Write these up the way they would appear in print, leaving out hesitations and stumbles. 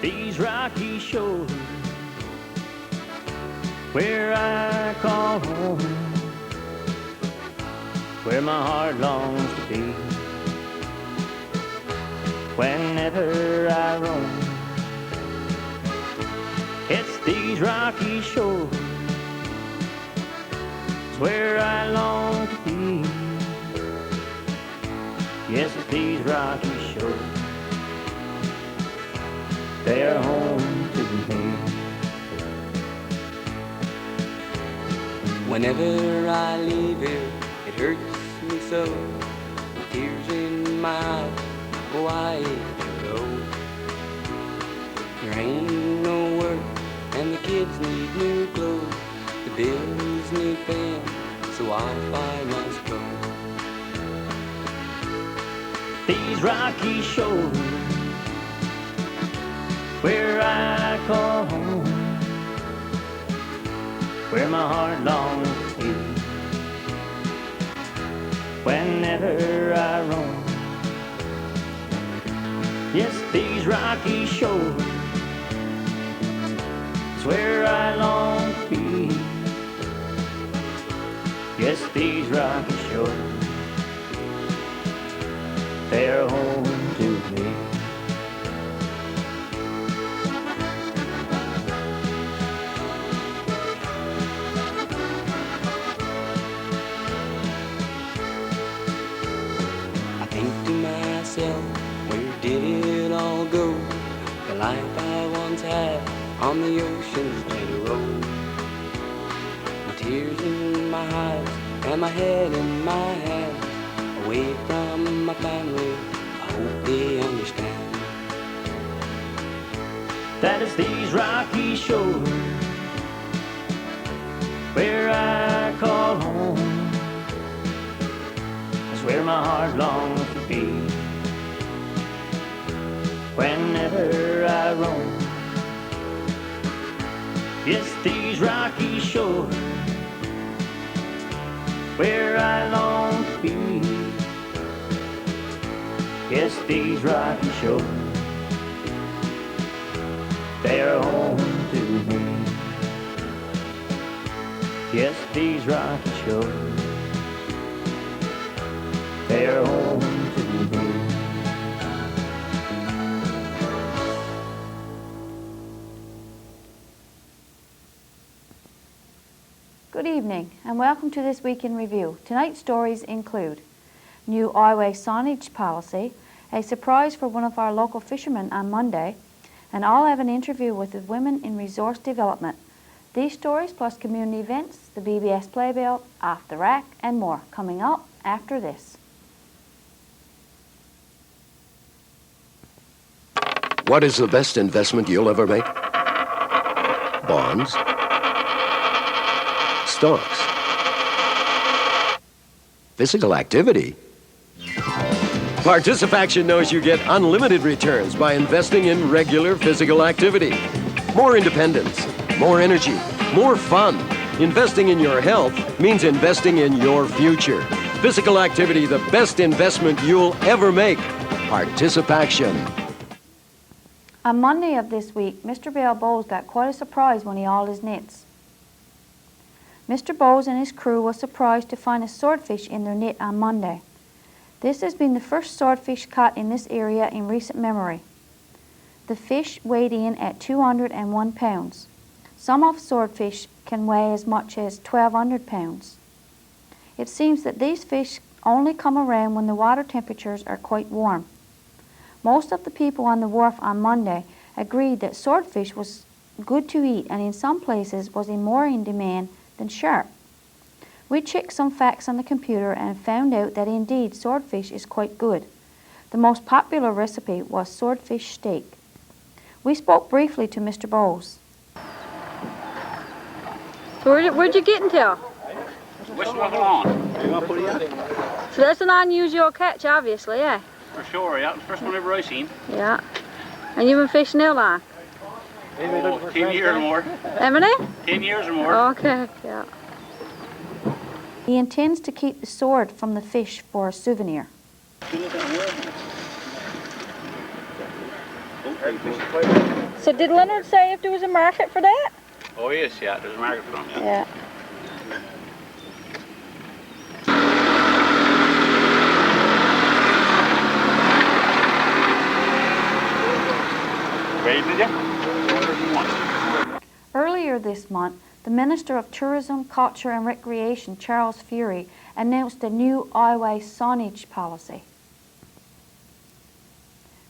These rocky shores where I call home, where my heart longs to be. Whenever I roam, it's these rocky shores, it's where I long to be. Yes, it's these rocky shores, they're home to me. Whenever I leave here, it hurts me so, with tears in my eyes. Oh, I hate to go. There ain't no work, and the kids need new clothes. The bills need paying, so off I must go. These rocky shores, where I call home, where my heart longs to be. Whenever I roam, yes, these rocky shores, it's where I long to be. Yes, these rocky shores, they're home to me. I think to myself, where did it all go? The life I once had on the ocean's mighty road. With tears in my eyes and my head in my hands, away from my family, I hope they understand. That is these rocky shores, where I call home, it's where my heart longs to be. Whenever I roam, yes, these rocky shores, where I long to be. Yes, these rocky shores, they are home to me. Yes, these rocky shores, they are home to me. Good evening and welcome to this week in review. Tonight's stories include new highway signage policy, a surprise for one of our local fishermen on Monday, and I'll have an interview with the women in resource development. These stories plus community events, the BBS Playbill, Off the Rack and more coming up after this. What is the best investment you'll ever make? Bonds? Stocks? Physical activity? Participation knows you get unlimited returns by investing in regular physical activity. More independence, more energy, more fun. Investing in your health means investing in your future. Physical activity, the best investment you'll ever make. Participation. On Monday of this week, Mr. Bill Bowes got quite a surprise when he hauled his nets. Mr. Bowes and his crew were surprised to find a swordfish in their net on Monday. This has been the first swordfish caught in this area in recent memory. The fish weighed in at 201 pounds. Some of swordfish can weigh as much as 1,200 pounds. It seems that these fish only come around when the water temperatures are quite warm. Most of the people on the wharf on Monday agreed that swordfish was good to eat and in some places was more in demand than shark. We checked some facts on the computer and found out that indeed swordfish is quite good. The most popular recipe was swordfish steak. We spoke briefly to Mr. Bowes. So where'd you get into? Which one on? So that's an unusual catch, obviously, yeah? For sure, yeah. The first one ever I seen. Yeah. And you've been fishing how long? Oh, 10 years or more. How many? 10 years or more. Okay, yeah. He intends to keep the sword from the fish for a souvenir. So did Leonard say if there was a market for that? Oh yes, yeah, there's a market for them, yeah. Yeah. Ready, did you? Earlier this month, the Minister of Tourism, Culture and Recreation, Charles Fury, announced a new highway signage policy.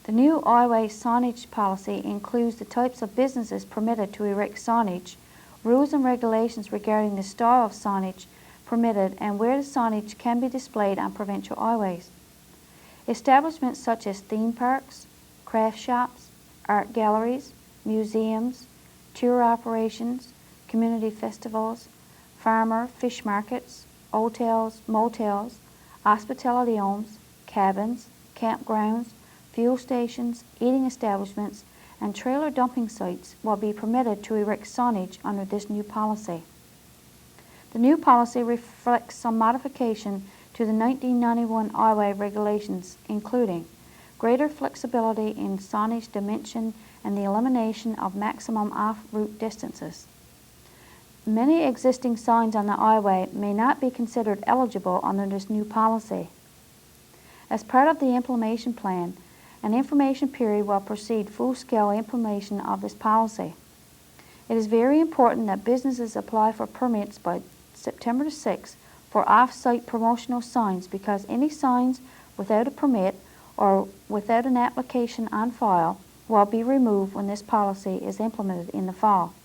The new highway signage policy includes the types of businesses permitted to erect signage, rules and regulations regarding the style of signage permitted, and where the signage can be displayed on provincial highways. Establishments such as theme parks, craft shops, art galleries, museums, tour operations, community festivals, farmer fish markets, hotels, motels, hospitality homes, cabins, campgrounds, fuel stations, eating establishments, and trailer dumping sites will be permitted to erect signage under this new policy. The new policy reflects some modification to the 1991 highway regulations, including greater flexibility in signage dimension and the elimination of maximum off-route distances. Many existing signs on the highway may not be considered eligible under this new policy. As part of the implementation plan, an information period will precede full-scale implementation of this policy. It is very important that businesses apply for permits by September 6 for off-site promotional signs, because any signs without a permit or without an application on file will be removed when this policy is implemented in the fall.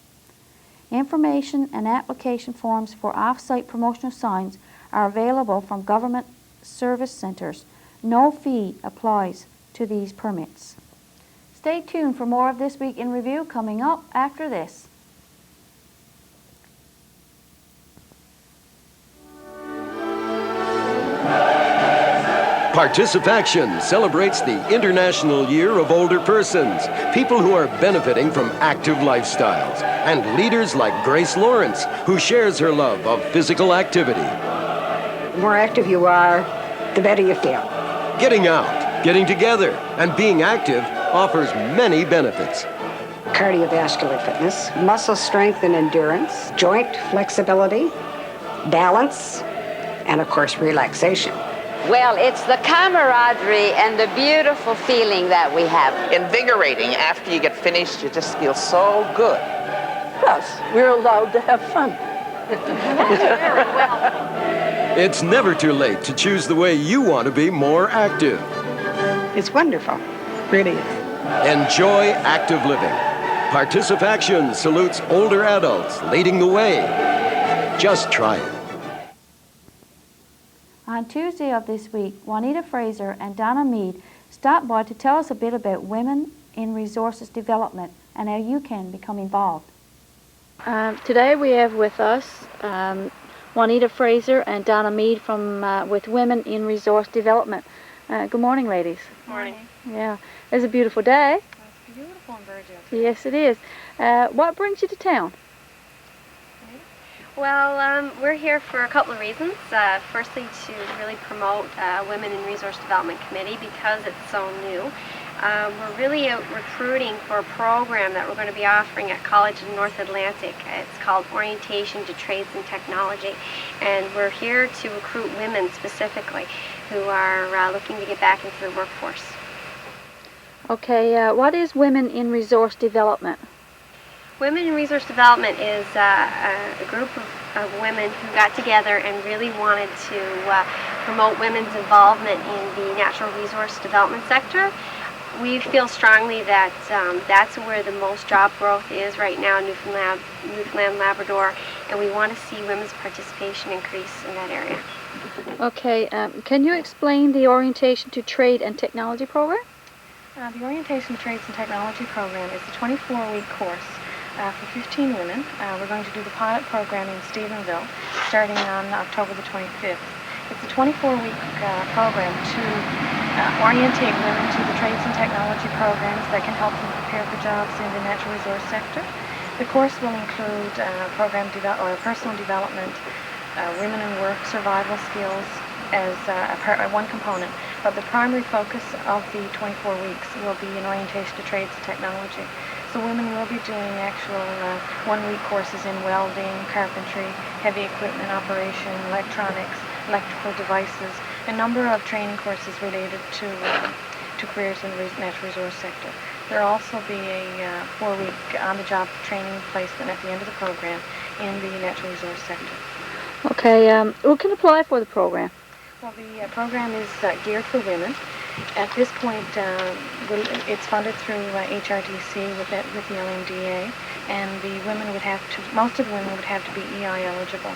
Information and application forms for off-site promotional signs are available from government service centers. No fee applies to these permits. Stay tuned for more of This Week in Review coming up after this. Participaction celebrates the International Year of Older Persons, people who are benefiting from active lifestyles, and leaders like Grace Lawrence, who shares her love of physical activity. The more active you are, the better you feel. Getting out, getting together, and being active offers many benefits. Cardiovascular fitness, muscle strength and endurance, joint flexibility, balance, and of course, relaxation. Well, it's the camaraderie and the beautiful feeling that we have. Invigorating. After you get finished, you just feel so good. Plus, we're allowed to have fun. It's never too late to choose the way you want to be more active. It's wonderful, really is. Enjoy active living. Participaction salutes older adults leading the way. Just try it. On Tuesday of this week, Juanita Fraser and Donna Mead stopped by to tell us a bit about women in resources development and how you can become involved. Today we have with us Juanita Fraser and Donna Mead from with Women in Resource Development. Good morning, ladies. Morning. Yeah, it's a beautiful day. It's beautiful in Virgil. Yes, it is. What brings you to town? Well, we're here for a couple of reasons. Firstly, to really promote Women in Resource Development Committee because it's so new. We're really recruiting for a program that we're going to be offering at College in North Atlantic. It's called Orientation to Trades and Technology, and we're here to recruit women specifically who are looking to get back into the workforce. Okay, what is Women in Resource Development? Women in Resource Development is a group of women who got together and really wanted to promote women's involvement in the natural resource development sector. We feel strongly that that's where the most job growth is right now in Newfoundland, Labrador, and we want to see women's participation increase in that area. Okay, can you explain the Orientation to Trade and Technology program? The Orientation to Trades and Technology program is a 24-week course for 15 women. We're going to do the pilot program in Stephenville starting on October the 25th. It's a 24-week program to orientate women to the trades and technology programs that can help them prepare for jobs in the natural resource sector. The course will include personal development, women in work, survival skills as one component. But the primary focus of the 24 weeks will be in orientation to trades and technology. So women will be doing actual one-week courses in welding, carpentry, heavy equipment operation, electronics, electrical devices, a number of training courses related to careers in the natural resource sector. There will also be a 4-week on-the-job training placement at the end of the program in the natural resource sector. Okay, who can apply for the program? Well, the program is geared for women. At this point, it's funded through HRDC with the LMDA, and the women would have to, most of the women would have to be EI eligible.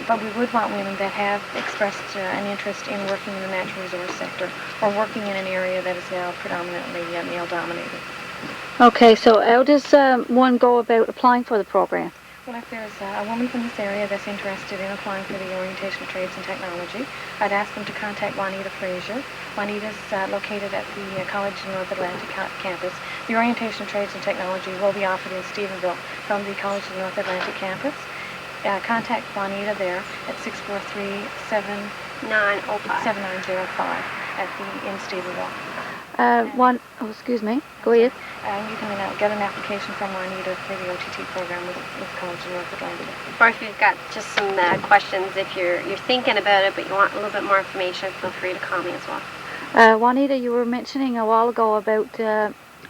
But we would want women that have expressed an interest in working in the natural resource sector or working in an area that is now predominantly male-dominated. Okay, so how does one go about applying for the program? Well, if there's a woman from this area that's interested in applying for the orientation of trades and technology, I'd ask them to contact Juanita Frazier. Juanita's located at the College of North Atlantic campus. The orientation of trades and technology will be offered in Stephenville from the College of North Atlantic campus. Contact Juanita there at 643-7905 in Stephenville. Excuse me, go ahead. You can get an application from Juanita for the OTT program with College of North Atlantic. Or if you've got just some questions, if you're thinking about it but you want a little bit more information, feel free to call me as well. Juanita, you were mentioning a while ago about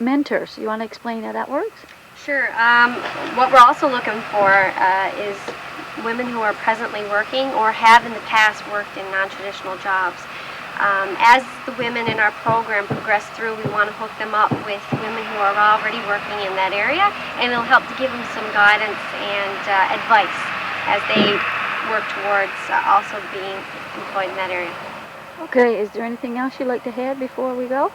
mentors. You want to explain how that works? Sure. What we're also looking for is women who are presently working or have in the past worked in non-traditional jobs. As the women in our program progress through, we want to hook them up with women who are already working in that area, and it'll help to give them some guidance and advice as they work towards also being employed in that area. Okay, is there anything else you'd like to add before we go?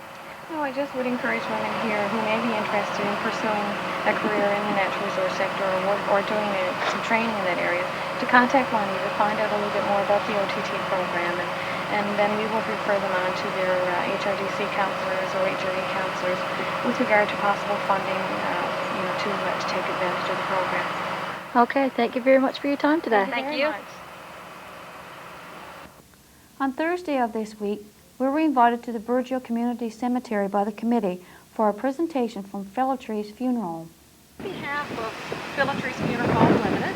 No, I just would encourage women here who may be interested in pursuing a career in the natural resource sector or doing some training in that area to contact Juanita, find out a little bit more about the OTT program, and then we will refer them on to their HRDC counselors or HRE counselors with regard to possible funding to take advantage of the program. Okay, thank you very much for your time today. Thank you. On Thursday of this week, we were invited to the Burgeo Community Cemetery by the committee for a presentation from Philotree's Funeral Home. On behalf of Philotree's Funeral Home Limited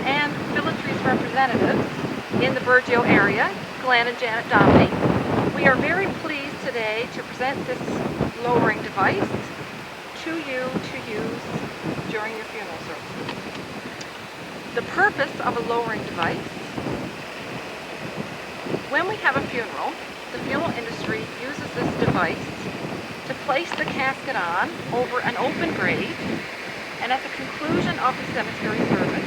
and Philotree's representatives in the Burgeo area, Glenn and Janet Dominey, we are very pleased today to present this lowering device to you to use during your funeral service. The purpose of a lowering device: when we have a funeral, the funeral industry uses this device to place the casket on over an open grave, and at the conclusion of the cemetery service,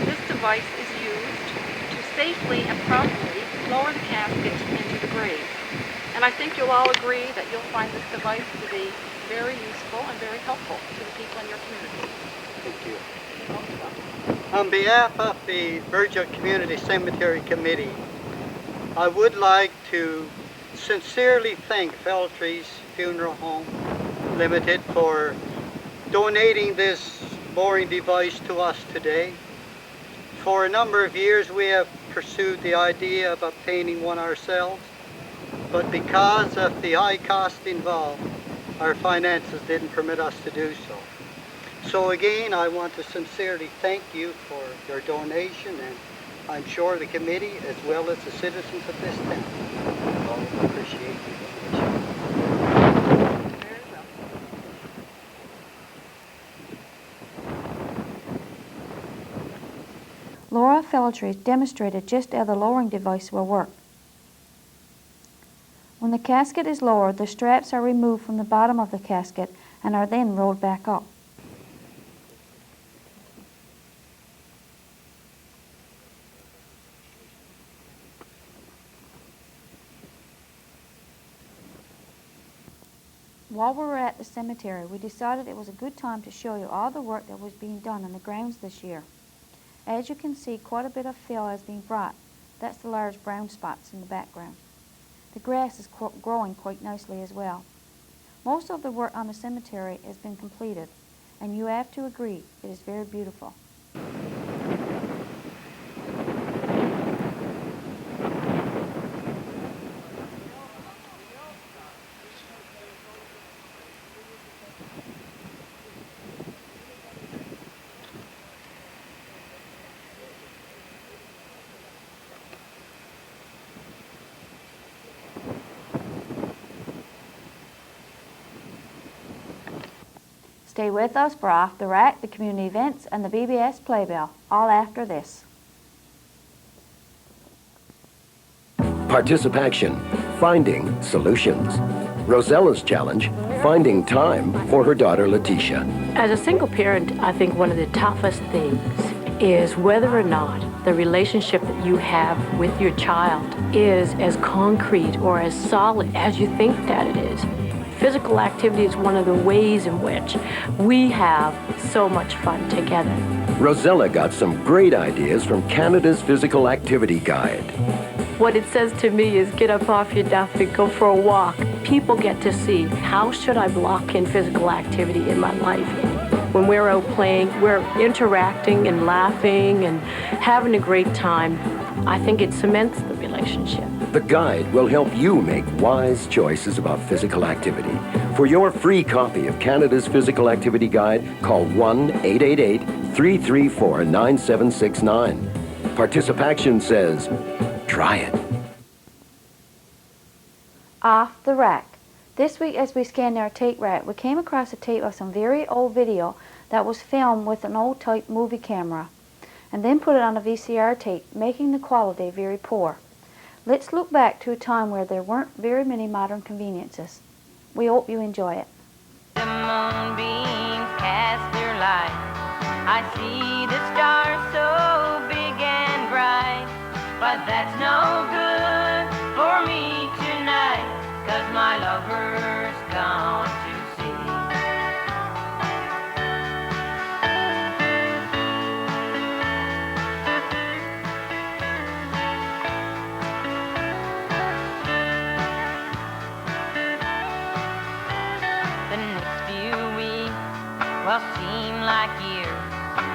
this device is used to safely and properly lower the casket into the grave. And I think you'll all agree that you'll find this device to be very useful and very helpful to the people in your community. Thank you. On behalf of the Burgeo Community Cemetery Committee, I would like to sincerely thank Philotree's Funeral Home Limited for donating this lowering device to us today. For a number of years we have pursued the idea of obtaining one ourselves, but because of the high cost involved, our finances didn't permit us to do so. So again, I want to sincerely thank you for your donation, and I'm sure the committee, as well as the citizens of this town, all appreciate your donation. Very well. Laura Philotrees demonstrated just how the lowering device will work. When the casket is lowered, the straps are removed from the bottom of the casket and are then rolled back up. While we were at the cemetery, we decided it was a good time to show you all the work that was being done on the grounds this year. As you can see, quite a bit of fill has been brought. That's the large brown spots in the background. The grass is growing quite nicely as well. Most of the work on the cemetery has been completed, and you have to agree it is very beautiful. Stay with us for Off the Rack, the community events, and the BBS Playbill, all after this. Participaction, finding solutions. Rosella's challenge, finding time for her daughter Letitia. As a single parent, I think one of the toughest things is whether or not the relationship that you have with your child is as concrete or as solid as you think that it is. Physical activity is one of the ways in which we have so much fun together. Rosella got some great ideas from Canada's Physical Activity Guide. What it says to me is get up off your duff and go for a walk. People get to see, how should I block in physical activity in my life? When we're out playing, we're interacting and laughing and having a great time. I think it cements the relationship. The guide will help you make wise choices about physical activity. For your free copy of Canada's Physical Activity Guide, call 1-888-334-9769. Participation says, try it. Off the Rack. This week, as we scanned our tape rack, we came across a tape of some very old video that was filmed with an old type movie camera and then put it on a VCR tape, making the quality very poor. Let's look back to a time where there weren't very many modern conveniences. We hope you enjoy it. The moonbeams cast their light. I see the stars so big and bright, but that's no good for me tonight, 'cause my lover's gone to sea. The next few weeks will seem like years.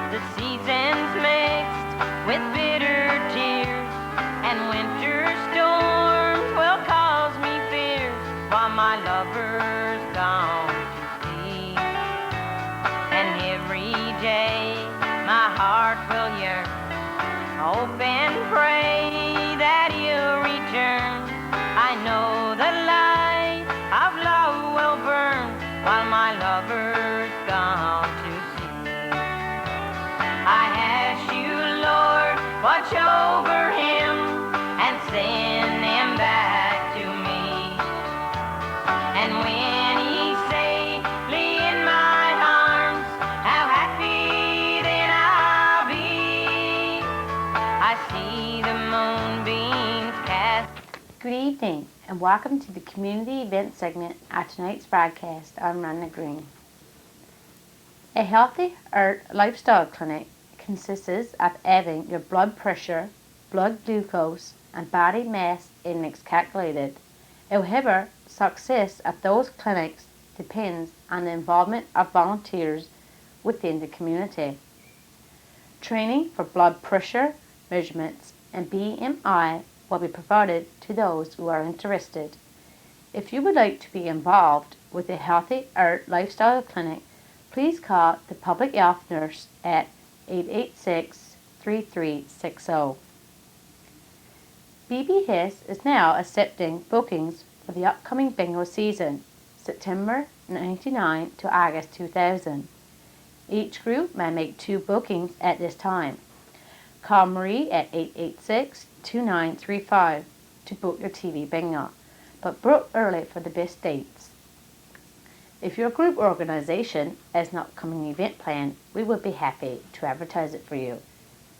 The seasons mixed with bitter tears, and winter storms will cause me fears while my lover's gone to sea. And every day my heart will yearn, hope and pray that he'll return. I know the light of love will burn while my lover's gone to sea. I ask you, Lord, watch over him and send him back to me. And when he's safely in my arms, how happy then I'll be. I see the moonbeams cast. Good evening and welcome to the community event segment of tonight's broadcast. I'm Rhonda Green. A healthy earth lifestyle clinic consists of having your blood pressure, blood glucose, and body mass index calculated. However, success of those clinics depends on the involvement of volunteers within the community. Training for blood pressure measurements and BMI will be provided to those who are interested. If you would like to be involved with a Healthy Earth Lifestyle Clinic, please call the public health nurse at 886-3360. BBS is now accepting bookings for the upcoming bingo season, September 1999 to August 2000. Each group may make 2 bookings at this time. Call Marie at 886-2935 to book your TV bingo, but book early for the best dates. If your group organization has an upcoming event planned, we would be happy to advertise it for you.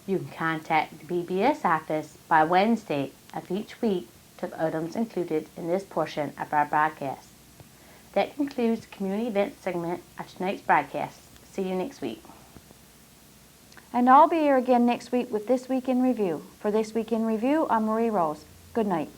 You can contact the BBS office by Wednesday of each week to have items included in this portion of our broadcast. That concludes the community event segment of tonight's broadcast. See you next week. And I'll be here again next week with This Week in Review. For This Week in Review, I'm Marie Rose. Good night.